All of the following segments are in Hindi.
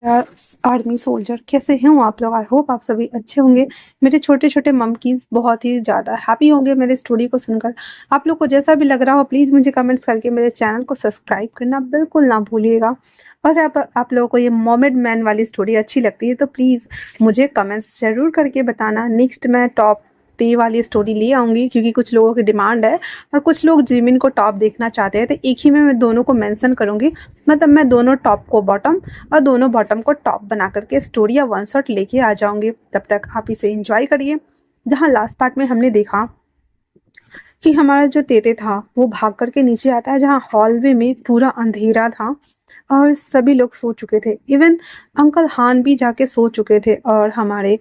आर्मी सोल्जर कैसे हैं आप लोग। आई होप आप सभी अच्छे होंगे। मेरे छोटे छोटे ममकीन्स बहुत ही ज़्यादा हैप्पी होंगे मेरे स्टोरी को सुनकर। आप लोग को जैसा भी लग रहा हो प्लीज़ मुझे कमेंट्स करके मेरे चैनल को सब्सक्राइब करना बिल्कुल ना भूलिएगा। और आप लोगों को ये मोमेड मैन वाली स्टोरी अच्छी लगती है तो प्लीज़ मुझे कमेंट्स ज़रूर करके बताना। नेक्स्ट मैं टॉप पे वाली स्टोरी ले आऊँगी क्योंकि कुछ लोगों की डिमांड है और कुछ लोग जिमिन को टॉप देखना चाहते हैं, तो एक ही में मैं दोनों को मेंशन करूँगी। मतलब मैं दोनों टॉप को बॉटम और दोनों बॉटम को टॉप बना करके स्टोरी या वन शॉट लेके आ जाऊंगी। तब तक आप इसे एंजॉय करिए। जहाँ लास्ट पार्ट में हमने देखा कि हमारा जो तेते था वो भाग करके नीचे आता है, जहाँ हॉलवे में पूरा अंधेरा था और सभी लोग सो चुके थे। इवन अंकल हान भी जाके सो चुके थे और हमारे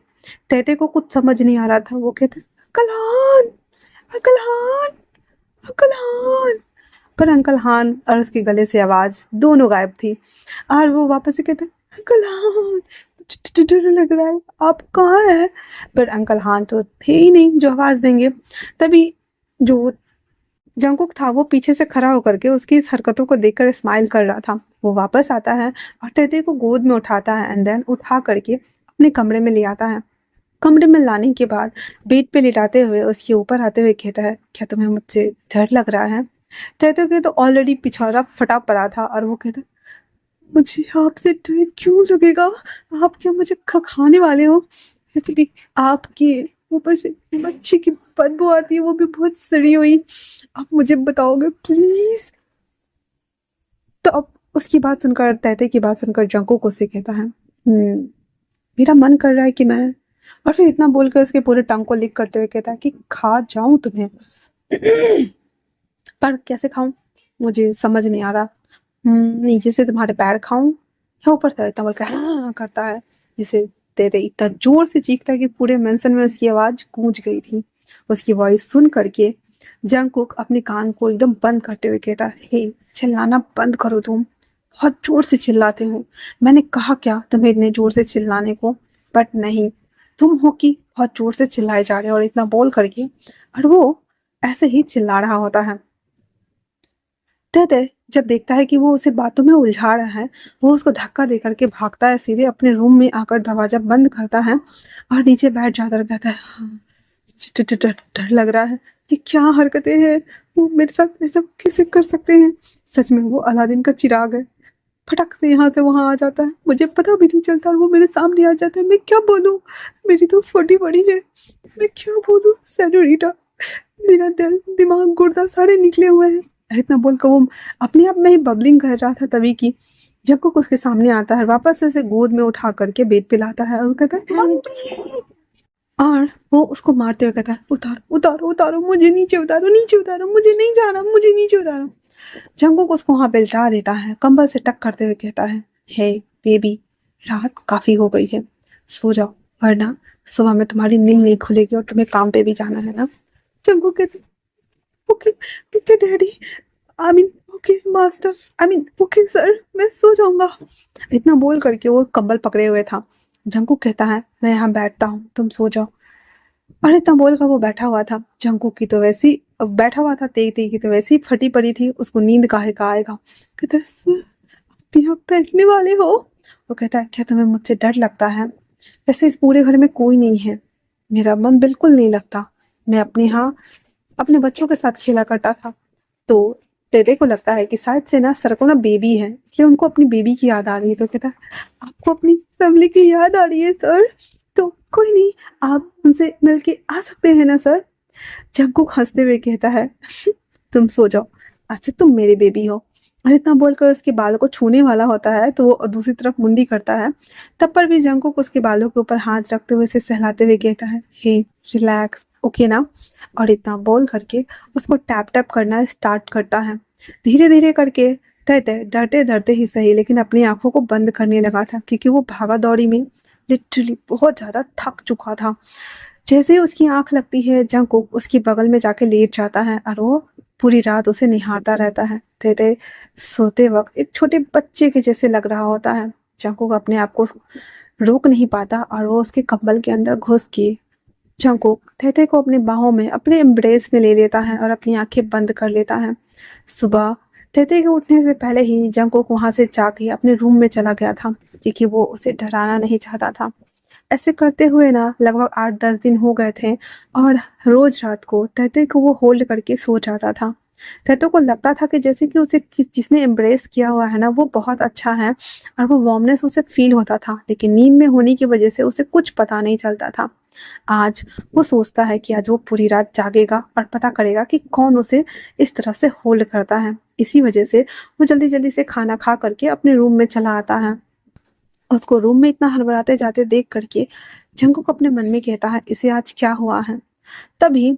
तेते को कुछ समझ नहीं आ रहा था। वो कहते अंकल हान, अंकल हान, अंकल हान। पर अंकल हान और उसके गले से आवाज दोनों गायब थी और वो वापस से कहते अंकल हान, मुझे डर लग रहा है, आप कहाँ हैं। पर अंकल हान तो थे ही नहीं जो आवाज देंगे। तभी जो जंगकुक था वो पीछे से खड़ा होकर के उसकी इस हरकतों को देखकर स्माइल कर रहा था। वो वापस आता है और तेते को गोद में उठाता है एंड देन उठा करके अपने कमरे में ले आता है। कमरे में लाने के बाद बेड पे लिटाते हुए उसके ऊपर आते हुए कहता है क्या तुम्हें मुझसे डर लग रहा है। तेते के तो ऑलरेडी पिछवाड़ा फटा पड़ा था और वो कहता मुझे आपसे डर क्यों लगेगा, आप क्या मुझे खाने वाले हो। वैसे भी आपके ऊपर से मच्छी की बदबू आती है, वो भी बहुत सड़ी हुई, आप मुझे बताओगे प्लीज। तो अब उसकी बात सुनकर तैते की बात सुनकर जंको को से कहता है मेरा मन कर रहा है कि मैं, और फिर इतना बोलकर उसके पूरे टंग को लिक करते हुए कहता है कि खा जाऊं तुम्हें। पर कैसे खाऊं मुझे समझ नहीं आ रहा। नीचे से तुम्हारे पैर खाऊं या ऊपर से, इतना बोलकर हाँ करता है जिसे तेरे इतना जोर से चीखता है कि पूरे मेंशन में उसकी आवाज गूंज गई थी। उसकी वॉइस सुन करके जंगकुक अपने कान को एकदम बंद करते हुए कहता हे चिल्लाना बंद करो, तुम बहुत जोर से चिल्लाते हो। मैंने कहा क्या तुम्हें इतने जोर से चिल्लाने को, बट नहीं, तुम हो कि बहुत जोर से चिल्लाए जा रहे हो। और इतना बोल करके और वो ऐसे ही चिल्ला रहा होता है। तय जब देखता है कि वो उसे बातों में उलझा रहा है, वो उसको धक्का दे करके भागता है, सीधे अपने रूम में आकर दरवाजा बंद करता है और नीचे बैठ जाता है। कहता है हाँ, डर लग रहा है, ये क्या हरकतें हैं, वो मेरे साथ ऐसा कैसे कर सकते हैं। सच में वो अलादीन का चिराग है। फटक से यहाँ से वहां आ जाता है, मुझे पता भी नहीं चलता और वो मेरे सामने आ जाता है। मैं क्या बोलूं, मेरी तो फटी पड़ी है, मैं क्या बोलूं सेनोरिटा, मेरा दिल दिमाग गुर्दा सारे निकले हुए हैं। इतना बोलकर वो अपने आप में ही बबलिंग कर रहा था तभी की जब उसके सामने आता है, वापस से गोद में उठा करके बेड पे लाता है और कहता है मम्मी। और वो उसको मारते हुए कहता है उतारो उतारो उतारो, मुझे नीचे उतारो, नीचे उतारो, मुझे नहीं जाना, मुझे नीचे उतारो। जंगकुक उसको वहां पे लिटा देता है, कंबल से टक करते हुए कहता है हे बेबी, रात काफी हो गई है, सो जाओ, वरना सुबह में तुम्हारी नींद नहीं खुलेगी और तुम्हें काम पे भी जाना है ना। जंगकुक कहते okay okay daddy, I mean okay master, I mean okay sir, मैं सो जाऊंगा। इतना बोल करके वो कंबल पकड़े हुए था। जंगकुक कहता है मैं यहाँ बैठता हूँ, तुम सो जाओ। और इतना बोलकर वो बैठा हुआ था। जंगकुक की तो वैसी बैठा हुआ था, तेई तेई की तो वैसी फटी पड़ी थी, उसको नींद काहे का आएगा। कहता है "सर, आप यहाँ बैठने वाले हो। वो कहता है क्या तुम्हें मुझसे डर लगता है, वैसे इस पूरे घर में कोई नहीं है, मेरा मन बिल्कुल नहीं लगता, मैं अपने यहाँ अपने बच्चों के साथ खेला करता था। तो तेरे को लगता है कि शायद से ना सर को ना बेबी है, इसलिए उनको अपनी बेबी की याद आ रही है। तो कहता है आपको अपनी फैमिली की याद आ रही है सर, तो कोई नहीं, आप उनसे मिलके आ सकते हैं ना सर। जंगकुक हंसते हुए कहता है तुम सो जाओ, आज से तुम मेरे बेबी हो। और इतना बोलकर उसके बालों को छूने वाला होता है तो वो दूसरी तरफ मुंडी करता है। तब पर भी जंगकुक उसके बालों के ऊपर हाथ रखते हुए उसे सहलाते हुए कहता है हे रिलैक्स, ओके ना। और इतना बोल करके उसको टैप टैप करना स्टार्ट करता है। धीरे धीरे करके तय तय डरते डरते ही सही, लेकिन अपनी आंखों को बंद करने लगा था क्योंकि वो भागा दौड़ी में लिटरली बहुत ज़्यादा थक चुका था। जैसे ही उसकी आंख लगती है जंगकुक उसके बगल में जाके लेट जाता है और वो पूरी रात उसे निहारता रहता है। तय तय सोते वक्त एक छोटे बच्चे के जैसे लग रहा होता है। जंगकुक अपने आप को रोक नहीं पाता और वो उसके कंबल के अंदर घुस के जंगकुक तय को अपने बाहों में अपने एम्ब्रेस में ले लेता है और अपनी आंखें बंद कर लेता है। सुबह तैते के उठने से पहले ही जंगकुक वहाँ से जाके अपने रूम में चला गया था, क्योंकि वो उसे डराना नहीं चाहता था। ऐसे करते हुए ना लगभग 8-10 दिन हो गए थे, और रोज रात को तैते को वो होल्ड करके सो जाता था। तैते को लगता था कि जैसे कि उसे जिसने एम्ब्रेस किया हुआ है ना वो बहुत अच्छा है, और वो वार्मनेस उसे फील होता था, लेकिन नींद में होने की वजह से उसे कुछ पता नहीं चलता था। आज वो सोचता है कि आज वो पूरी रात जागेगा और पता करेगा कि कौन उसे इस तरह से होल्ड करता है। इसी वजह से वो जल्दी जल्दी से खाना खा करके अपने रूम में चला आता है। उसको रूम में इतना हड़बड़ाते जाते देख करके जंगकुक अपने मन में कहता है, इसे आज क्या हुआ है। तभी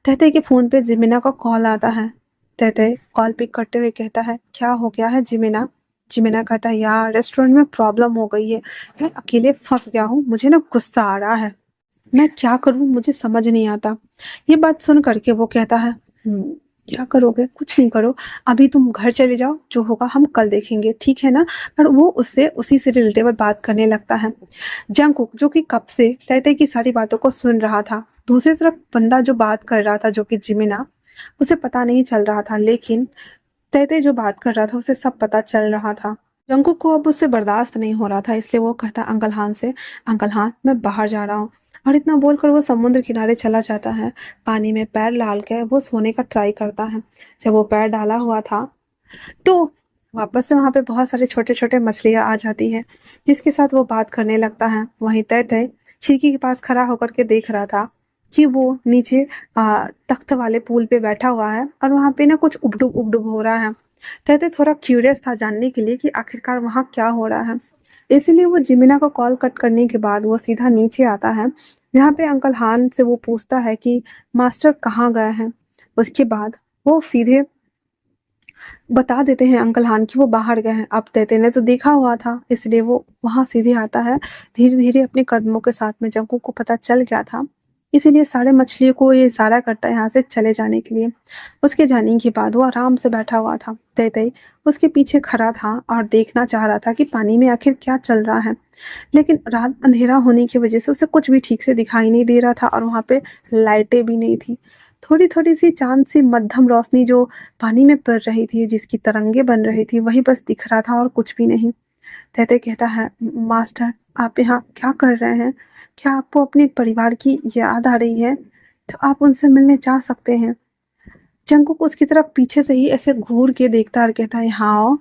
तहते के फोन पे जिमिना का कॉल आता है। तहते कॉल पिक करते हुए कहता है, क्या हो गया है जिमिना। जिमिना कहता है, यार रेस्टोरेंट में प्रॉब्लम हो गई है, मैं अकेले फंस गया हूँ, मुझे ना गुस्सा आ रहा है, मैं क्या करूँ मुझे समझ नहीं आता। ये बात सुन करके वो कहता है, क्या करोगे, कुछ नहीं करो, अभी तुम घर चले जाओ, जो होगा हम कल देखेंगे, ठीक है ना। और वो उससे उसी से रिलेटेबल बात करने लगता है। जंगकुक जो कि कब से तैते की सारी बातों को सुन रहा था, दूसरी तरफ बंदा जो बात कर रहा था जो कि जिमिना, उसे पता नहीं चल रहा था, लेकिन तैते जो बात कर रहा था उसे सब पता चल रहा था। जंगकुक को अब उससे बर्दाश्त नहीं हो रहा था, इसलिए वो कहता अंकल हान से, अंकल हान मैं बाहर जा रहा हूँ। और इतना बोलकर वो समुद्र किनारे चला जाता है। पानी में पैर डाल के वो सोने का ट्राई करता है। जब वो पैर डाला हुआ था तो वापस से वहाँ पे बहुत सारे छोटे छोटे मछलियाँ आ जाती है, जिसके साथ वो बात करने लगता है। वहीं तय तय खिड़की के पास खड़ा होकर के देख रहा था कि वो नीचे तख्त वाले पुल पे बैठा हुआ है, और वहाँ पे ना कुछ उबडुब उबडुब हो रहा है। तय तय थोड़ा क्यूरियस था जानने के लिए कि आखिरकार वहाँ क्या हो रहा है। इसीलिए वो जिमिना का कॉल कट करने के बाद वो सीधा नीचे आता है, जहाँ पे अंकल हान से वो पूछता है कि मास्टर कहाँ गए हैं। उसके बाद वो सीधे बता देते हैं अंकल हान कि वो बाहर गए हैं। अब तैते ने तो देखा हुआ था, इसलिए वो वहां सीधे आता है धीरे धीरे अपने कदमों के साथ में। जंगकुक को पता चल गया था, इसीलिए सारे मछलियों को ये इशारा करता है यहाँ से चले जाने के लिए। उसके जाने के बाद वो आराम से बैठा हुआ था। तैते उसके पीछे खड़ा था और देखना चाह रहा था कि पानी में आखिर क्या चल रहा है, लेकिन रात अंधेरा होने की वजह से उसे कुछ भी ठीक से दिखाई नहीं दे रहा था, और वहाँ पे लाइटें भी नहीं थी। थोड़ी थोड़ी सी चांद सी मध्यम रोशनी जो पानी में पड़ रही थी, जिसकी तरंगे बन रही थी, वही बस दिख रहा था और कुछ भी नहीं। तैते कहता है, मास्टर आप यहाँ क्या कर रहे हैं, क्या आपको अपने परिवार की याद आ रही है, तो आप उनसे मिलने जा सकते हैं। जंगकुक उसकी तरफ पीछे से ही ऐसे घूर के देखता और कहता है, हाँ आओ।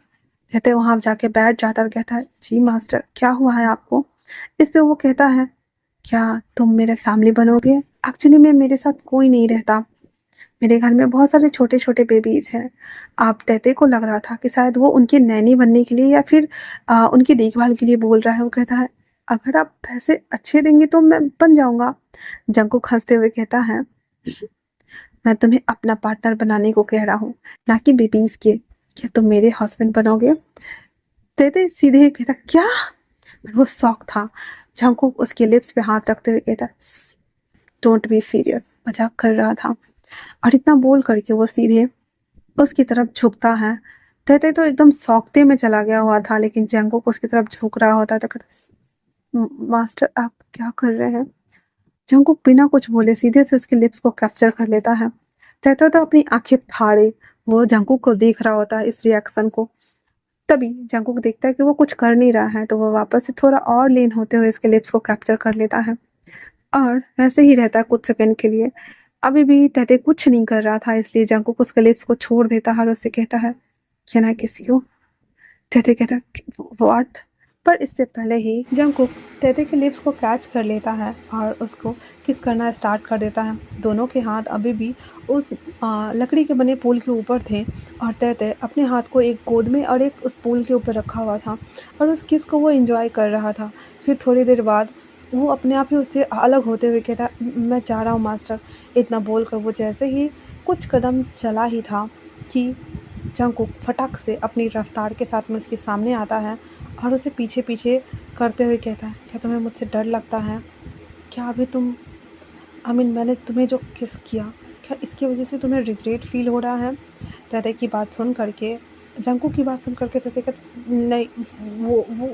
कहते वहां जाके बैठ जाता और कहता है, जी मास्टर क्या हुआ है आपको। इस पे वो कहता है, क्या तुम मेरे फैमिली बनोगे। एक्चुअली में मेरे साथ कोई नहीं रहता, मेरे घर में बहुत सारे छोटे छोटे बेबीज हैं। आप तैते को लग रहा था कि शायद वो उनकी नैनी बनने के लिए या फिर उनकी देखभाल के लिए बोल रहा है। वो कहता है, अगर आप पैसे अच्छे देंगे तो मैं बन जाऊंगा। जंगकुक हंसते हुए कहता है, मैं तुम्हें अपना पार्टनर बनाने को कह रहा हूँ, ना कि बेबीज के। क्या तुम मेरे हस्बैंड बनोगे। तैते सीधे कहता, क्या। वो शौक था। जंगकुक उसके लिप्स पे हाथ रखते हुए कहता, डोंट बी सीरियस, मजाक कर रहा था। और इतना बोल करके वो सीधे उसकी तरफ झुकता है। तैते तो एकदम सौकते में चला गया हुआ था, लेकिन जंगकुक उसकी तरफ झुक रहा होता तो कहता, मास्टर आप क्या कर रहे हैं। जंगकुक बिना कुछ बोले सीधे से उसके लिप्स को कैप्चर कर लेता है। तैते तो अपनी आंखें फाड़े वो जंगकुक को देख रहा होता है इस रिएक्शन को। तभी जंगकुक देखता है कि वो कुछ कर नहीं रहा है, तो वो वापस से थोड़ा और लीन होते हुए इसके लिप्स को कैप्चर कर लेता है, और वैसे ही रहता है कुछ सेकंड के लिए। अभी भी तहते कुछ नहीं कर रहा था, इसलिए जंगकुक उसके लिप्स को छोड़ देता है और उससे कहता है, कैन आई किस यू। तहते कहता है, व्हाट। पर इससे पहले ही जंगकुक तहते के लिप्स को कैच कर लेता है और उसको किस करना स्टार्ट कर देता है। दोनों के हाथ अभी भी उस लकड़ी के बने पुल के ऊपर थे, और तहते अपने हाथ को एक गोद में और एक उस पुल के ऊपर रखा हुआ था, और उस किस को वो एंजॉय कर रहा था। फिर थोड़ी देर बाद वो अपने आप ही उससे अलग होते हुए कहता, मैं जा रहा हूँ मास्टर। इतना बोलकर वो जैसे ही कुछ कदम चला ही था कि जंगकुक फटाक से अपनी रफ्तार के साथ में उसके सामने आता है और उसे पीछे पीछे करते हुए कहता है, क्या तुम्हें मुझसे डर लगता है। क्या अभी तुम मैंने तुम्हें जो किस किया, क्या इसकी वजह से तुम्हें रिग्रेट फील हो रहा है। तहते की बात सुन करके जंगकुक की बात सुन करके तहते कहते, नहीं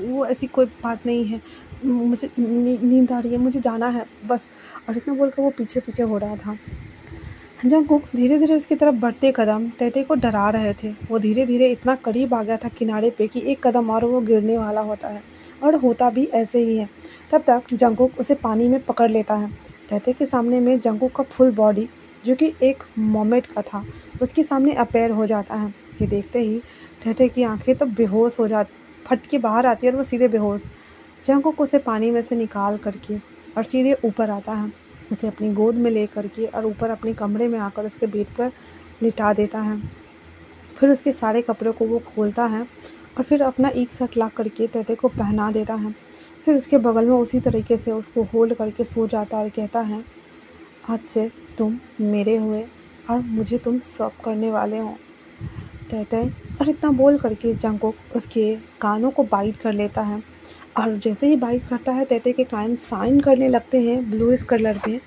वो ऐसी कोई बात नहीं है, मुझे नींद आ रही है, मुझे जाना है बस। और इतना बोलकर वो पीछे पीछे हो रहा था। जंगकुक धीरे धीरे उसकी तरफ बढ़ते कदम तैते को डरा रहे थे। वो धीरे धीरे इतना करीब आ गया था किनारे पे कि एक कदम और वो गिरने वाला होता है, और होता भी ऐसे ही है। तब तक जंगकुक उसे पानी में पकड़ लेता है। तैते के सामने में जंगकुक का फुल बॉडी, जो कि एक मोमेट का था, उसके सामने अपीयर हो जाता है। ये देखते ही तैते की आंखें तो बेहोश हो जाती, फट के बाहर आती है और वो सीधे बेहोश। जंगकुक उसे पानी में से निकाल करके और सीधे ऊपर आता है, उसे अपनी गोद में ले करके और ऊपर अपने कमरे में आकर उसके बेड पर लिटा देता है। फिर उसके सारे कपड़ों को वो खोलता है और फिर अपना एक शर्ट ला करके तैते को पहना देता है। फिर उसके बगल में उसी तरीके से उसको होल्ड करके सो जाता है और कहता है, आज से तुम मेरे हुए और मुझे तुम सब करने वाले हो तैते। और इतना बोल करके जंगकुक उसके कानों को बाइट कर लेता है, और जैसे ही बाइट करता है तैते के कान साइन करने लगते हैं ब्लूइश कलर में,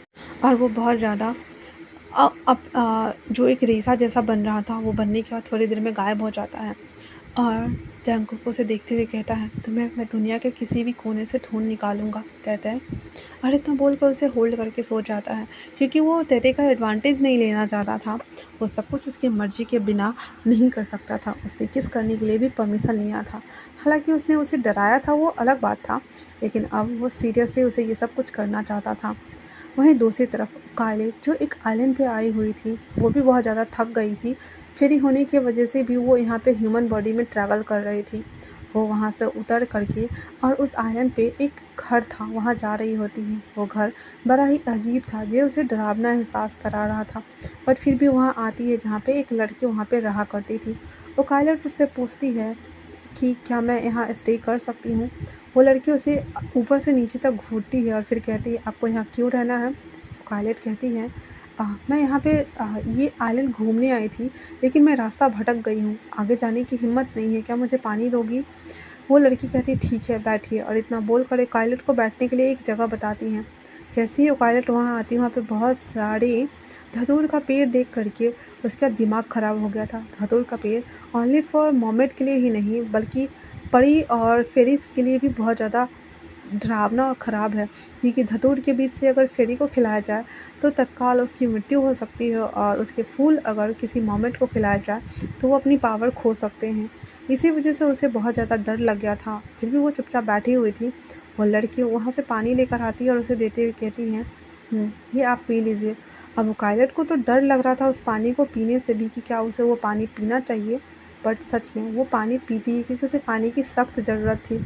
और वो बहुत ज़्यादा जो एक रेसा जैसा बन रहा था वो बनने के बाद थोड़ी देर में गायब हो जाता है। और जंगकुक उसे देखते हुए कहता है, तुम्हें मैं दुनिया के किसी भी कोने से ढूंढ निकालूंगा तैते। और इतना बोलकर उसे होल्ड करके सो जाता है, क्योंकि वो तैते का एडवांटेज नहीं लेना चाहता था। वो सब कुछ उसकी मर्जी के बिना नहीं कर सकता था, उसने किस करने के लिए भी परमिशन लिया था। हालांकि उसने उसे डराया था, वो अलग बात था, लेकिन अब वो सीरियसली उसे ये सब कुछ करना चाहता था। वहीं दूसरी तरफ कायले, जो एक आइलैंड पे आई हुई थी, वो भी बहुत ज़्यादा थक गई थी। फ्री होने की वजह से भी वो यहाँ पे ह्यूमन बॉडी में ट्रैवल कर रही थी। वो वहाँ से उतर करके और उस आइलैंड पे एक घर था, वहाँ जा रही होती है। वो घर बड़ा ही अजीब था, जो उसे डरावना एहसास करा रहा था, बट फिर भी वहाँ आती है जहाँ पे एक लड़की वहाँ पे रहा करती थी। वो कायलट उससे पूछती है कि क्या मैं यहाँ स्टे कर सकती हूँ। वो लड़की उसे ऊपर से नीचे तक घूरती है और फिर कहती है, आपको यहाँ क्यों रहना है। कायलट कहती है, मैं यहाँ पे ये आइलैंड घूमने आई थी, लेकिन मैं रास्ता भटक गई हूँ, आगे जाने की हिम्मत नहीं है, क्या मुझे पानी दोगी। वो लड़की कहती है, ठीक है बैठिए, और इतना बोल कर कायलट को बैठने के लिए एक जगह बताती हैं। जैसे ही वो कायलट वहाँ आती है, वहाँ पे बहुत सारे धतूर का पेड़ देख करके उसका दिमाग ख़राब हो गया था। धतूर का पेड़ ओनली फॉर मोमेट के लिए ही नहीं, बल्कि परी और फेरिस के लिए भी बहुत ज़्यादा डरावना और ख़राब है, क्योंकि धतूर के बीच से अगर फेरी को खिलाया जाए तो तत्काल उसकी मृत्यु हो सकती है, और उसके फूल अगर किसी मोमेट को खिलाया जाए तो वो अपनी पावर खो सकते हैं। इसी वजह से उसे बहुत ज़्यादा डर लग गया था, फिर भी वो चुपचाप बैठी हुई थी। वो लड़की वहाँ से पानी लेकर आती है और उसे देते हुए कहती है, ये आप पी लीजिए। अब वो कायलट को तो डर लग रहा था उस पानी को पीने से भी, कि क्या उसे वो पानी पीना चाहिए, बट सच में वो पानी पीती है, क्योंकि उसे पानी की सख्त ज़रूरत थी।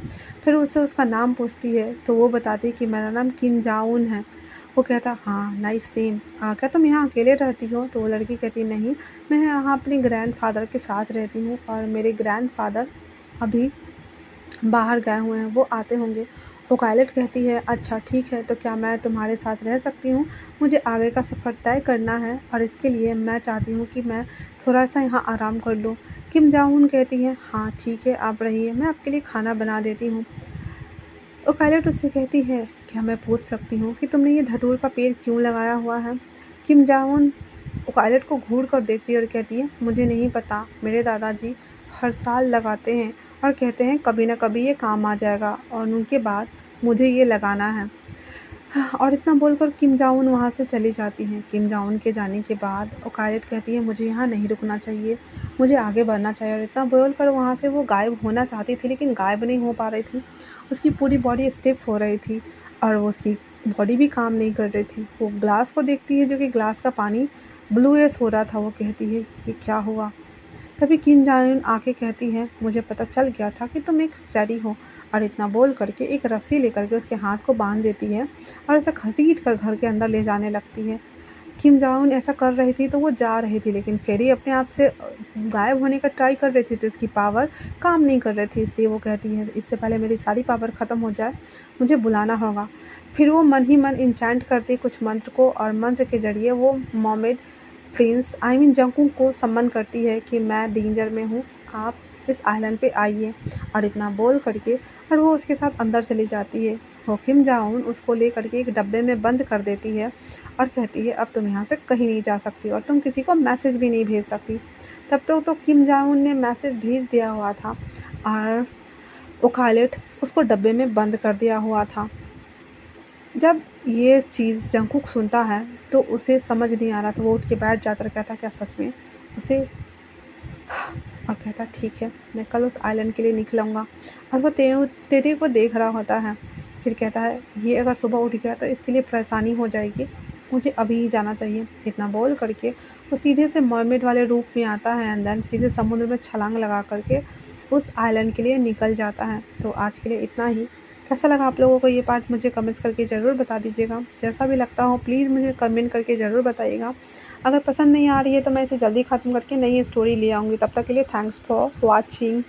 फिर उससे उसका नाम पूछती है तो वो बताती है कि मेरा नाम किम जाउन है। वो कहता, हाँ नाइस नेम, क्या तुम यहाँ अकेले रहती हो। तो वो लड़की कहती, नहीं, मैं यहाँ अपने ग्रैंडफादर के साथ रहती हूँ, और मेरे ग्रैंडफादर अभी बाहर गए हुए हैं, वो आते होंगे। वो कायलट कहती है, अच्छा ठीक है, तो क्या मैं तुम्हारे साथ रह सकती हूँ। मुझे आगे का सफ़र तय करना है, और इसके लिए मैं चाहती हूँ कि मैं थोड़ा सा यहाँ आराम कर लूँ। किम जाउन कहती है, हाँ ठीक है, आप रहिए, मैं आपके लिए खाना बना देती हूँ। वो पायलट उससे कहती है, क्या मैं पूछ सकती हूँ कि तुमने ये धतूर का पेड़ क्यों लगाया हुआ है। किम जाउन वो पायलट को घूर कर देखती है और कहती है, मुझे नहीं पता, मेरे दादाजी हर साल लगाते हैं और कहते हैं कभी ना कभी ये काम आ जाएगा, और उनके बाद मुझे ये लगाना है। और इतना बोलकर किम जाउन वहाँ से चली जाती हैं। किम जाउन के जाने के बाद ओकायट कहती है, मुझे यहाँ नहीं रुकना चाहिए, मुझे आगे बढ़ना चाहिए। और इतना बोलकर वहाँ से वो गायब होना चाहती थी, लेकिन गायब नहीं हो पा रही थी। उसकी पूरी बॉडी स्टिफ हो रही थी, और वो उसकी बॉडी भी काम नहीं कर रही थी। वो ग्लास को देखती है, जो कि ग्लास का पानी ब्लूइश हो रहा था। वो कहती है, ये क्या हुआ। तभी किम जाउन आके कहती है, मुझे पता चल गया था कि तुम एक फेरी हो। और इतना बोल करके एक रस्सी लेकर के उसके हाथ को बांध देती है और उसे घसीट कर घर के अंदर ले जाने लगती है। किम जाउन ऐसा कर रही थी तो वो जा रही थी, लेकिन फेरी अपने आप से गायब होने का ट्राई कर रही थी, तो इसकी पावर काम नहीं कर रही थी। इसलिए वो कहती है, इससे पहले मेरी सारी पावर ख़त्म हो जाए, मुझे बुलाना होगा। फिर वो मन ही मन इंचैंट करती कुछ मंत्र को, और मंत्र के जरिए वो मोमेड प्रिंस जंकुक को सम्मन करती है कि मैं डेंजर में हूँ, आप इस आइलैंड पे आइए। और इतना बोल करके और वो उसके साथ अंदर चली जाती है। वो किम जाउन उसको ले करके एक डब्बे में बंद कर देती है और कहती है, अब तुम यहाँ से कहीं नहीं जा सकती और तुम किसी को मैसेज भी नहीं भेज सकती। तब तो किम जाउन ने मैसेज भेज दिया हुआ था, और वो खालिद उसको डब्बे में बंद कर दिया हुआ था। जब ये चीज़ जंगकुक सुनता है तो उसे समझ नहीं आ रहा, तो वो उठ के बैठ जाता और कहता क्या सच में उसे, और कहता ठीक है मैं कल उस आइलैंड के लिए निकलूँगा। और वो तेरे को देख रहा होता है। फिर कहता है ये अगर सुबह उठ गया तो इसके लिए परेशानी हो जाएगी, मुझे अभी ही जाना चाहिए। इतना बोल करके वो सीधे से मरमेड वाले रूप में आता है एंड देन सीधे समुद्र में छलांग लगा करके उस आइलैंड के लिए निकल जाता है। तो आज के लिए इतना ही। कैसा लगा आप लोगों को ये पार्ट मुझे कमेंट्स करके ज़रूर बता दीजिएगा। जैसा भी लगता हो प्लीज़ मुझे कमेंट करके ज़रूर बताइएगा। अगर पसंद नहीं आ रही है तो मैं इसे जल्दी ख़त्म करके नई स्टोरी ले आऊँगी। तब तक के लिए थैंक्स फॉर वॉचिंग।